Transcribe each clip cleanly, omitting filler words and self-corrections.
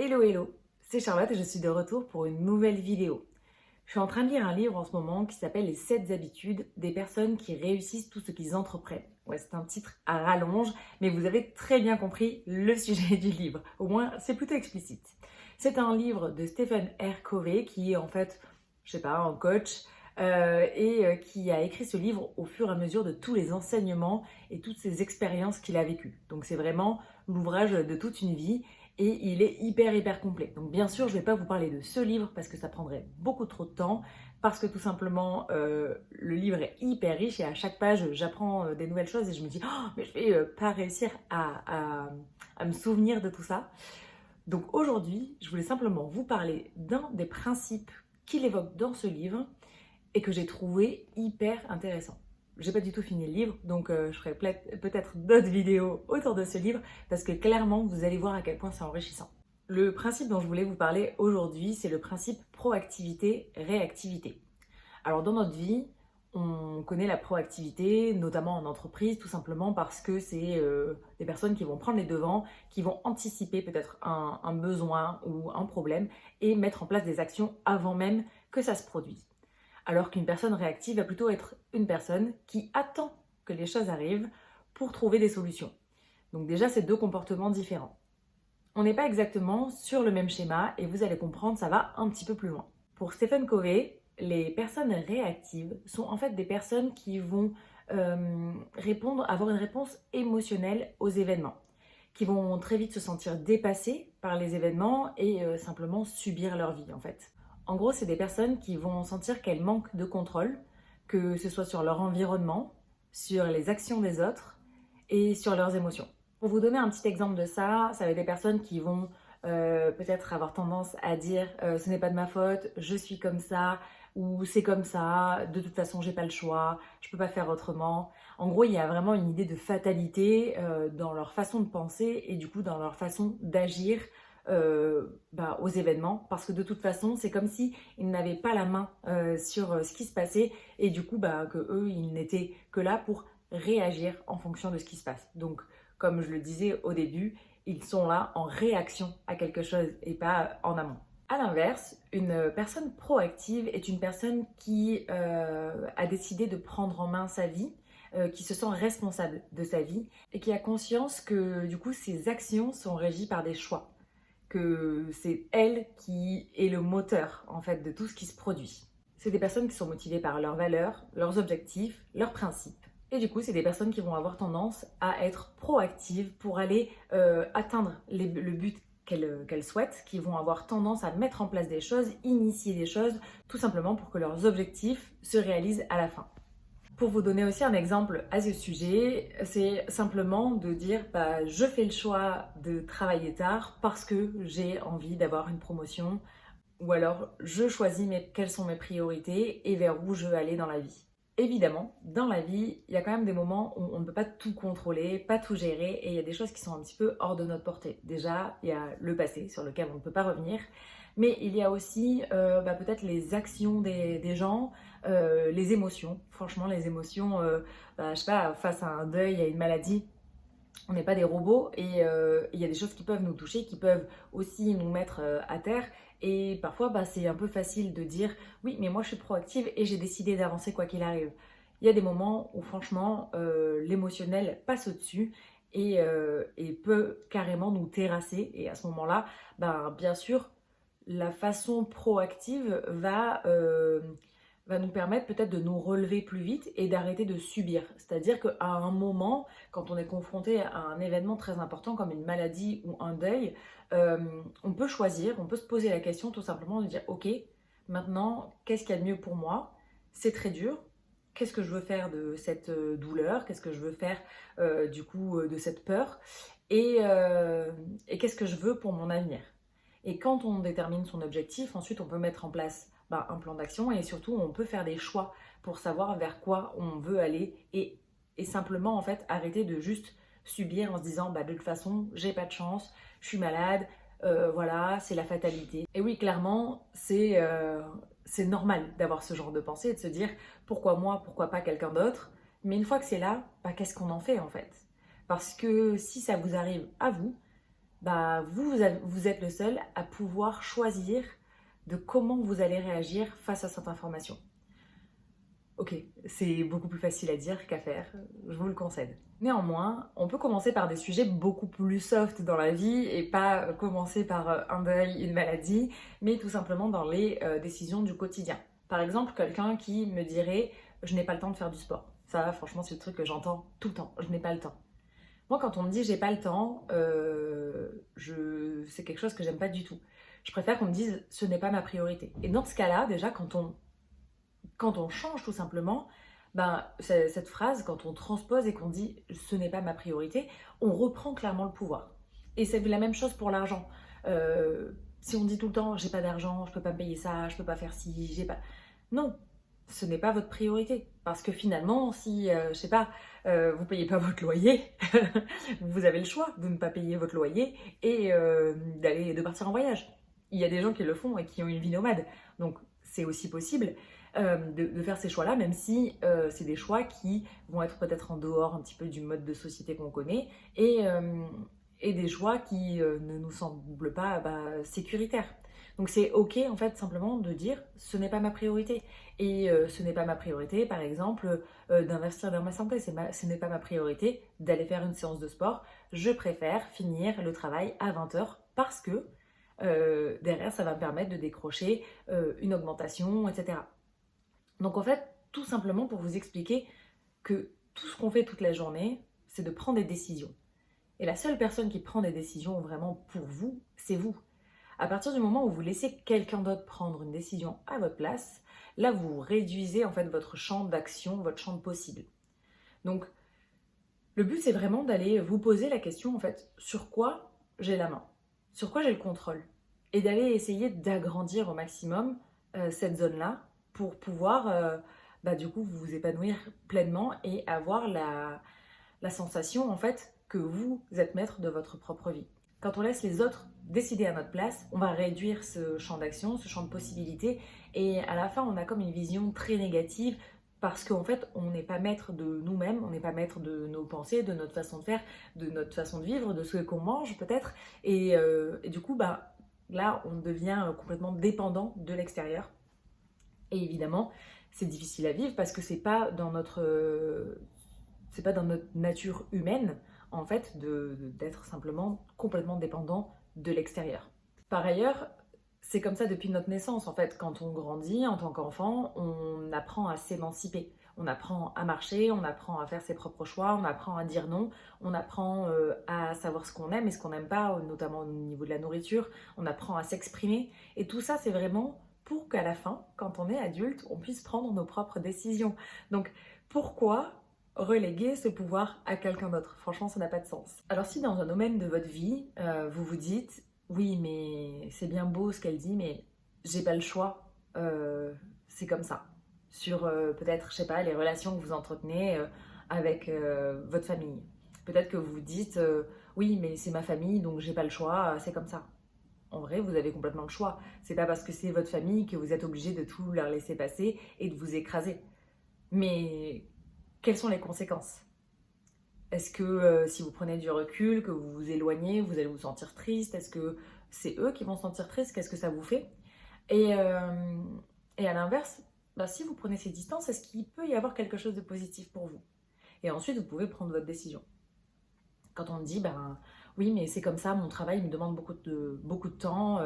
Hello hello, c'est Charlotte et je suis de retour pour une nouvelle vidéo. Je suis en train de lire un livre en ce moment qui s'appelle Les 7 habitudes des personnes qui réussissent tout ce qu'ils entreprennent. Ouais, c'est un titre à rallonge, mais vous avez très bien compris le sujet du livre. Au moins, c'est plutôt explicite. C'est un livre de Stephen R. Covey qui est en fait, je sais pas, un coach qui a écrit ce livre au fur et à mesure de tous les enseignements et toutes ces expériences qu'il a vécues. Donc c'est vraiment l'ouvrage de toute une vie et il est hyper complet. Donc bien sûr, je ne vais pas vous parler de ce livre parce que ça prendrait beaucoup trop de temps, parce que tout simplement, le livre est hyper riche et à chaque page, j'apprends des nouvelles choses et je me dis oh, mais je vais pas réussir à me souvenir de tout ça. Donc aujourd'hui, je voulais simplement vous parler d'un des principes qu'il évoque dans ce livre et que j'ai trouvé hyper intéressant. J'ai pas du tout fini le livre, donc je ferai peut-être d'autres vidéos autour de ce livre parce que clairement, vous allez voir à quel point c'est enrichissant. Le principe dont je voulais vous parler aujourd'hui, c'est le principe proactivité-réactivité. Alors dans notre vie, on connaît la proactivité, notamment en entreprise, tout simplement parce que c'est des personnes qui vont prendre les devants, qui vont anticiper peut-être un besoin ou un problème et mettre en place des actions avant même que ça se produise. Alors qu'une personne réactive va plutôt être une personne qui attend que les choses arrivent pour trouver des solutions. Donc déjà, c'est deux comportements différents. On n'est pas exactement sur le même schéma et vous allez comprendre, ça va un petit peu plus loin. Pour Stephen Covey, les personnes réactives sont en fait des personnes qui vont avoir une réponse émotionnelle aux événements, qui vont très vite se sentir dépassées par les événements et simplement subir leur vie en fait. En gros, c'est des personnes qui vont sentir qu'elles manquent de contrôle, que ce soit sur leur environnement, sur les actions des autres et sur leurs émotions. Pour vous donner un petit exemple de ça, ça va être des personnes qui vont peut-être avoir tendance à dire ce n'est pas de ma faute, je suis comme ça, ou c'est comme ça, de toute façon j'ai pas le choix, je peux pas faire autrement. En gros, il y a vraiment une idée de fatalité dans leur façon de penser et du coup dans leur façon d'agir aux événements, parce que de toute façon c'est comme si ils n'avaient pas la main sur ce qui se passait et du coup que eux ils n'étaient que là pour réagir en fonction de ce qui se passe. Donc comme je le disais au début, ils sont là en réaction à quelque chose et pas en amont. À l'inverse, une personne proactive est une personne qui a décidé de prendre en main sa vie, qui se sent responsable de sa vie et qui a conscience que du coup ses actions sont régies par des choix, que c'est elle qui est le moteur en fait de tout ce qui se produit. C'est des personnes qui sont motivées par leurs valeurs, leurs objectifs, leurs principes. Et du coup, c'est des personnes qui vont avoir tendance à être proactives pour aller atteindre le but qu'elles souhaitent, qui vont avoir tendance à mettre en place des choses, initier des choses, tout simplement pour que leurs objectifs se réalisent à la fin. Pour vous donner aussi un exemple à ce sujet, c'est simplement de dire je fais le choix de travailler tard parce que j'ai envie d'avoir une promotion, ou alors je choisis quelles sont mes priorités et vers où je veux aller dans la vie. Évidemment, dans la vie, il y a quand même des moments où on ne peut pas tout contrôler, pas tout gérer, et il y a des choses qui sont un petit peu hors de notre portée. Déjà, il y a le passé sur lequel on ne peut pas revenir, mais il y a aussi peut-être les actions des gens, les émotions. Franchement, les émotions, je sais pas, face à un deuil, à une maladie, on n'est pas des robots et il y a des choses qui peuvent nous toucher, qui peuvent aussi nous mettre à terre. Et parfois, c'est un peu facile de dire oui, mais moi je suis proactive et j'ai décidé d'avancer quoi qu'il arrive. Il y a des moments où franchement, l'émotionnel passe au-dessus et peut carrément nous terrasser. Et à ce moment-là, bien sûr, la façon proactive va nous permettre peut-être de nous relever plus vite et d'arrêter de subir. C'est-à-dire qu'à un moment, quand on est confronté à un événement très important comme une maladie ou un deuil, on peut choisir, on peut se poser la question tout simplement de dire ok, maintenant, qu'est-ce qu'il y a de mieux pour moi? C'est très dur. Qu'est-ce que je veux faire de cette douleur? Qu'est-ce que je veux faire de cette peur? Et qu'est-ce que je veux pour mon avenir? Et quand on détermine son objectif, ensuite on peut mettre en place un plan d'action et surtout on peut faire des choix pour savoir vers quoi on veut aller et simplement en fait arrêter de juste subir en se disant de toute façon j'ai pas de chance, je suis malade, voilà, c'est la fatalité. Et oui, clairement, c'est normal d'avoir ce genre de pensée et de se dire pourquoi moi, pourquoi pas quelqu'un d'autre. Mais une fois que c'est là, qu'est-ce qu'on en fait en fait? Parce que si ça vous arrive à vous, bah, vous êtes le seul à pouvoir choisir de comment vous allez réagir face à cette information. Ok, c'est beaucoup plus facile à dire qu'à faire, je vous le concède. Néanmoins, on peut commencer par des sujets beaucoup plus soft dans la vie et pas commencer par un deuil, une maladie, mais tout simplement dans les décisions du quotidien. Par exemple, quelqu'un qui me dirait je n'ai pas le temps de faire du sport. Ça, franchement, c'est le truc que j'entends tout le temps. Je n'ai pas le temps. Moi, quand on me dit j'ai pas le temps, c'est quelque chose que j'aime pas du tout. Je préfère qu'on me dise ce n'est pas ma priorité. Et dans ce cas-là, déjà, quand on change tout simplement, ben, cette phrase, quand on transpose et qu'on dit ce n'est pas ma priorité, on reprend clairement le pouvoir. Et c'est la même chose pour l'argent. Si on dit tout le temps j'ai pas d'argent, je peux pas me payer ça, je peux pas faire ci, j'ai pas. Non, ce n'est pas votre priorité. Parce que finalement, si, je sais pas, vous payez pas votre loyer, vous avez le choix de ne pas payer votre loyer et de partir en voyage. Il y a des gens qui le font et qui ont une vie nomade. Donc c'est aussi possible de faire ces choix-là, même si c'est des choix qui vont être peut-être en dehors un petit peu du mode de société qu'on connaît et des choix qui ne nous semblent pas sécuritaires. Donc c'est ok en fait simplement de dire ce n'est pas ma priorité. Et ce n'est pas ma priorité par exemple d'investir dans ma santé, ce n'est pas ma priorité d'aller faire une séance de sport. Je préfère finir le travail à 20h parce que derrière ça va me permettre de décrocher une augmentation, etc. Donc en fait, tout simplement pour vous expliquer que tout ce qu'on fait toute la journée, c'est de prendre des décisions. Et la seule personne qui prend des décisions vraiment pour vous, c'est vous. À partir du moment où vous laissez quelqu'un d'autre prendre une décision à votre place, là vous réduisez en fait votre champ d'action, votre champ de possible. Donc le but c'est vraiment d'aller vous poser la question en fait sur quoi j'ai la main, sur quoi j'ai le contrôle, et d'aller essayer d'agrandir au maximum cette zone-là pour pouvoir du coup vous épanouir pleinement et avoir la sensation en fait que vous êtes maître de votre propre vie. Quand on laisse les autres décider à notre place, on va réduire ce champ d'action, ce champ de possibilités, et à la fin on a comme une vision très négative parce qu'en fait on n'est pas maître de nous-mêmes, on n'est pas maître de nos pensées, de notre façon de faire, de notre façon de vivre, de ce qu'on mange peut-être, et du coup là on devient complètement dépendant de l'extérieur. Et évidemment, c'est difficile à vivre parce que c'est pas dans notre nature humaine, en fait, d'être simplement complètement dépendant de l'extérieur. Par ailleurs, c'est comme ça depuis notre naissance, en fait. Quand on grandit en tant qu'enfant, on apprend à s'émanciper. On apprend à marcher, on apprend à faire ses propres choix, on apprend à dire non, on apprend à savoir ce qu'on aime et ce qu'on n'aime pas, notamment au niveau de la nourriture, on apprend à s'exprimer. Et tout ça, c'est vraiment pour qu'à la fin, quand on est adulte, on puisse prendre nos propres décisions. Donc, pourquoi reléguer ce pouvoir à quelqu'un d'autre? Franchement, ça n'a pas de sens. Alors si dans un domaine de votre vie, vous vous dites oui, mais c'est bien beau ce qu'elle dit, mais j'ai pas le choix, c'est comme ça. Sur peut-être, je sais pas, les relations que vous entretenez avec votre famille. Peut-être que vous vous dites oui, mais c'est ma famille, donc j'ai pas le choix, c'est comme ça. En vrai, vous avez complètement le choix. C'est pas parce que c'est votre famille que vous êtes obligé de tout leur laisser passer et de vous écraser. Mais quelles sont les conséquences? Est-ce que si vous prenez du recul, que vous vous éloignez, vous allez vous sentir triste? Est-ce que c'est eux qui vont se sentir tristes? Qu'est-ce que ça vous fait? Et à l'inverse, si vous prenez ces distances, est-ce qu'il peut y avoir quelque chose de positif pour vous? Et ensuite, vous pouvez prendre votre décision. Quand on me dit, oui, mais c'est comme ça, mon travail me demande beaucoup de temps,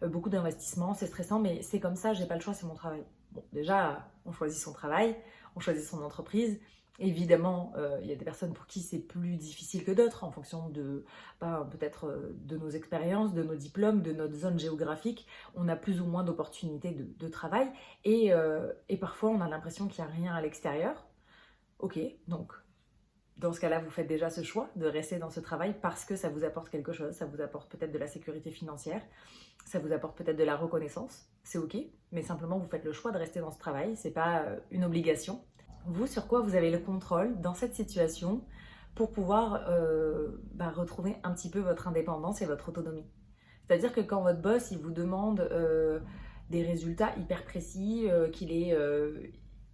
beaucoup d'investissement, c'est stressant, mais c'est comme ça, j'ai pas le choix, c'est mon travail. Bon, déjà, on choisit son travail, on choisit son entreprise. Évidemment, il y a des personnes pour qui c'est plus difficile que d'autres en fonction de peut-être de nos expériences, de nos diplômes, de notre zone géographique. On a plus ou moins d'opportunités de travail et parfois on a l'impression qu'il n'y a rien à l'extérieur. Ok, donc dans ce cas-là, vous faites déjà ce choix de rester dans ce travail parce que ça vous apporte quelque chose, ça vous apporte peut-être de la sécurité financière, ça vous apporte peut-être de la reconnaissance, c'est ok, mais simplement vous faites le choix de rester dans ce travail, c'est pas une obligation. Vous, sur quoi vous avez le contrôle dans cette situation pour pouvoir retrouver un petit peu votre indépendance et votre autonomie. C'est-à-dire que quand votre boss il vous demande des résultats hyper précis, qu'il est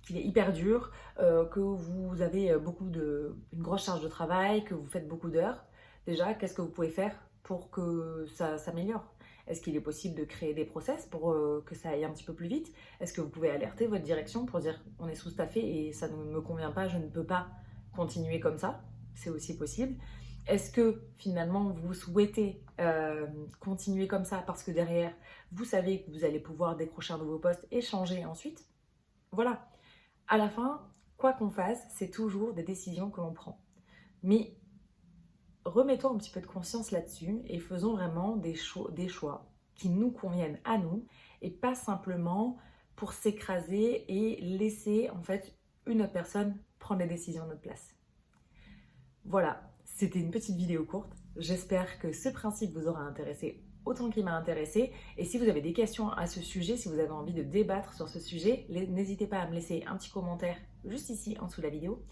hyper dur, que vous avez une grosse charge de travail, que vous faites beaucoup d'heures, déjà, qu'est-ce que vous pouvez faire? pour que ça s'améliore? Est-ce qu'il est possible de créer des process pour que ça aille un petit peu plus vite? Est-ce que vous pouvez alerter votre direction pour dire on est sous-staffé et ça ne me convient pas, je ne peux pas continuer comme ça? C'est aussi possible. Est-ce que finalement vous souhaitez continuer comme ça parce que derrière vous savez que vous allez pouvoir décrocher un nouveau poste et changer ensuite? Voilà. À la fin, quoi qu'on fasse, c'est toujours des décisions que l'on prend. Mais remettons un petit peu de conscience là-dessus et faisons vraiment des choix qui nous conviennent à nous et pas simplement pour s'écraser et laisser en fait une autre personne prendre les décisions à notre place. Voilà, c'était une petite vidéo courte. J'espère que ce principe vous aura intéressé autant qu'il m'a intéressé. Et si vous avez des questions à ce sujet, si vous avez envie de débattre sur ce sujet, n'hésitez pas à me laisser un petit commentaire juste ici en dessous de la vidéo,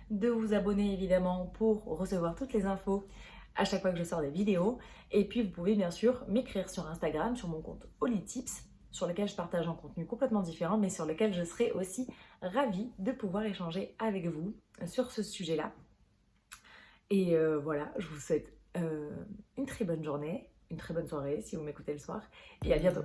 de vous abonner évidemment pour recevoir toutes les infos à chaque fois que je sors des vidéos. Et puis vous pouvez bien sûr m'écrire sur Instagram, sur mon compte Hollytips, sur lequel je partage un contenu complètement différent, mais sur lequel je serai aussi ravie de pouvoir échanger avec vous sur ce sujet-là. Et voilà, je vous souhaite une très bonne journée, une très bonne soirée si vous m'écoutez le soir, et à bientôt.